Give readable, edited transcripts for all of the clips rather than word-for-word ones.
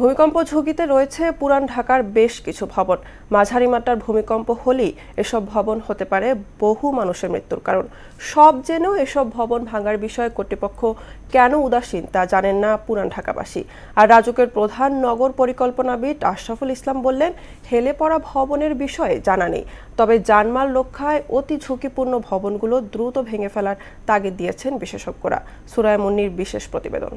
ভূমিকম্প ঝুঁকিতে রয়েছে পুরান ঢাকার বেশ কিছু ভবন। মাঝারি মাত্রার ভূমিকম্প হলেই এসব ভবন হতে পারে বহু মানুষের মৃত্যুর কারণ। সব জেনেও এসব ভবন ভাঙার বিষয়ে কর্তৃপক্ষ কেন উদাসীন তা জানেন না পুরান ঢাকাবাসী। আর রাজুকের প্রধান নগর পরিকল্পনাবিদ আশরাফুল ইসলাম বললেন, হেলে পড়া ভবনের বিষয়ে জানা নেই, তবে জানমাল রক্ষায় অতি ঝুঁকিপূর্ণ ভবনগুলো দ্রুত ভেঙে ফেলার তাগিদ দিয়েছেন বিশেষজ্ঞরা। সুরায়া মুন্নির বিশেষ প্রতিবেদন।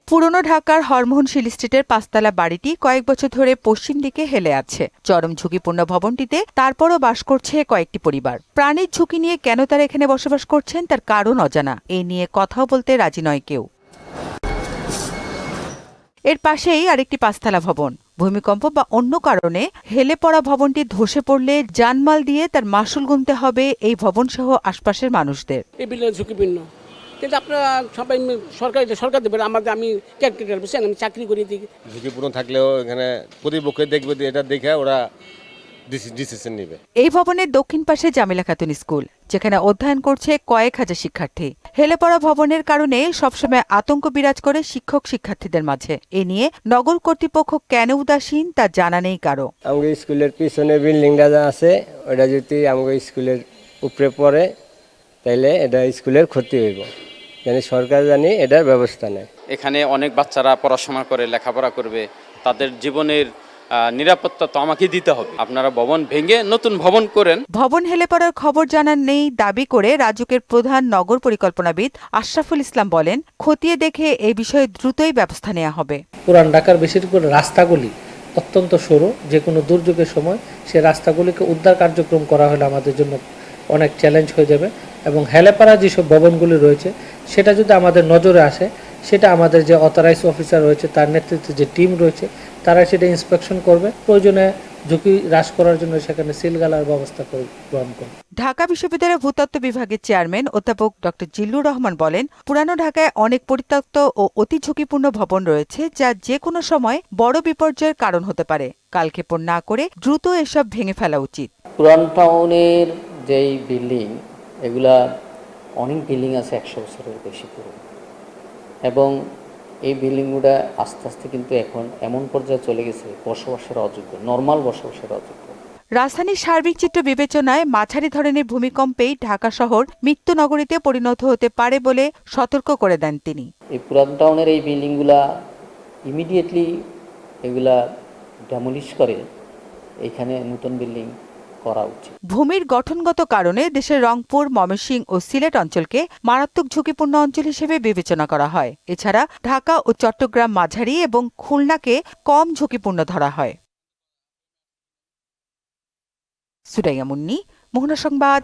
পুরনো ঢাকার হরমোহন স্ট্রিটের পাঁচতলা বাড়িটি কয়েক বছর ধরে পশ্চিম দিকে হেলে আছে। চরম ঝুঁকিপূর্ণ ভবনটিতে তারপরও বাস করছে কয়েকটি পরিবার। প্রাণের ঝুঁকি নিয়ে কেন তারা এখানে বসবাস করছেন তার কারণ অজানা। এ নিয়ে কথাও বলতে রাজি নয় কেউ। এর পাশেই আরেকটি পাঁচতলা ভবন। ভূমিকম্প বা অন্য কারণে হেলে পড়া ভবনটি ধসে পড়লে জানমাল দিয়ে তার মাসুল গুনতে হবে এই ভবন সহ আশপাশের মানুষদের। এই বিল্ডিং ঝুঁকিপূর্ণ, কিন্তু আপনারা সবাই সরকার দেবেন। আমি ক্যারেক্টার বুঝছেন, আমি চাকরি করি। ঝুঁকিপূর্ণ থাকলেও এখানে প্রতিপক্ষে দেখবে, এটা দেখে ওরা ডিসিশন নেবে। এই ভবনের দক্ষিণ পাশে জামিলা খাতুন স্কুল, যেখানে অধ্যয়ন করছে কয়েক হাজার শিক্ষার্থী। হেলে পড়া ভবনের কারণে সবসময় আতঙ্ক বিরাজ করে শিক্ষক শিক্ষার্থীদের মাঝে। এ নিয়ে নগর কর্তৃপক্ষ কেন উদাসীন তা জানা নেই কারো। আমাদের স্কুলের পিছনে বিল্ডিংটা যা আছে ওটা যদি আমাদের স্কুলের উপরে পড়ে তাইলে এটা স্কুলের ক্ষতি হইব, জানি সরকার জানি এটার ব্যবস্থা নেয়। এখানে অনেক বাচ্চারা পড়াশোনা করে লেখাপড়া করবে, তাদের জীবনের নিরাপত্তা তো আমাকে দিতে হবে। আপনারা ভবন ভেঙে নতুন ভবন করেন। ভবন হেলে পড়ার খবর জানার নেই দাবি করে রাজুকের প্রধান নগর পরিকল্পনাবিদ আশরাফুল ইসলাম বলেন, খতিয়ে দেখে এই বিষয়ে দ্রুতই ব্যবস্থা নেওয়া হবে। পুরান ঢাকার বেশিরভাগ রাস্তাগুলি অত্যন্ত সরু, যে কোনো দুর্যোগের সময় সে রাস্তাগুলিকে উদ্ধার কার্যক্রম করা হলে আমাদের জন্য অনেক চ্যালেঞ্জ হয়ে যাবে। এবং হেলেপাড়া যেসব ভবনগুলি রয়েছে সেটা যদি আমাদের নজরে আসে, সেটা আমাদের যে অথরাইজ অফিসার রয়েছে তার নেতৃত্বে যে টিম রয়েছে তারা সেটা ইন্সপেকশন করবে, প্রয়োজনে ঝুঁকি হ্রাস করার জন্য সেখানে সিলগালার ব্যবস্থা গ্রহণ করবে। ঢাকা বিশ্ববিদ্যালয়ের ভূতত্ত্ব বিভাগের চেয়ারম্যান অধ্যাপক ডক্টর জিল্লুর রহমান বলেন, পুরানো ঢাকায় অনেক পরিত্যক্ত ও অতি ঝুঁকিপূর্ণ ভবন রয়েছে যা যে কোনো সময় বড় বিপর্যয়ের কারণ হতে পারে। কালক্ষেপণ না করে দ্রুত এসব ভেঙে ফেলা উচিত। পুরান টাউনের যেই বিল্ডিং, এগুলা অনেক বিল্ডিং আছে 100 বছরের বেশি পুরনো, এবং এই বিল্ডিংগুলো আস্তে আস্তে কিন্তু এখন এমন পর্যায়ে চলে গেছে বসবাসের অযোগ্য, নর্মাল বসবাসের অযোগ্য। রাজধানীর সার্বিক চিত্র বিবেচনায় মাঝারি ধরনের ভূমিকম্পেই ঢাকা শহর মৃত্যু নগরীতে পরিণত হতে পারে বলে সতর্ক করে দেন তিনি। এই পুরান টাউনের এই বিল্ডিংগুলা ইমিডিয়েটলি এগুলা ডেমোলিশ করে এখানে নতুন বিল্ডিং করা উচিত। ভূমির গঠনগত কারণে দেশের রংপুর, ময়মনসিংহ ও সিলেট অঞ্চলকে মারাত্মক ঝুঁকিপূর্ণ অঞ্চল হিসেবে বিবেচনা করা হয়। এছাড়া ঢাকা ও চট্টগ্রাম মাঝারি এবং খুলনাকে কম ঝুঁকিপূর্ণ ধরা হয়। সুরাইয়া মুন্নি, মোহনা সংবাদ।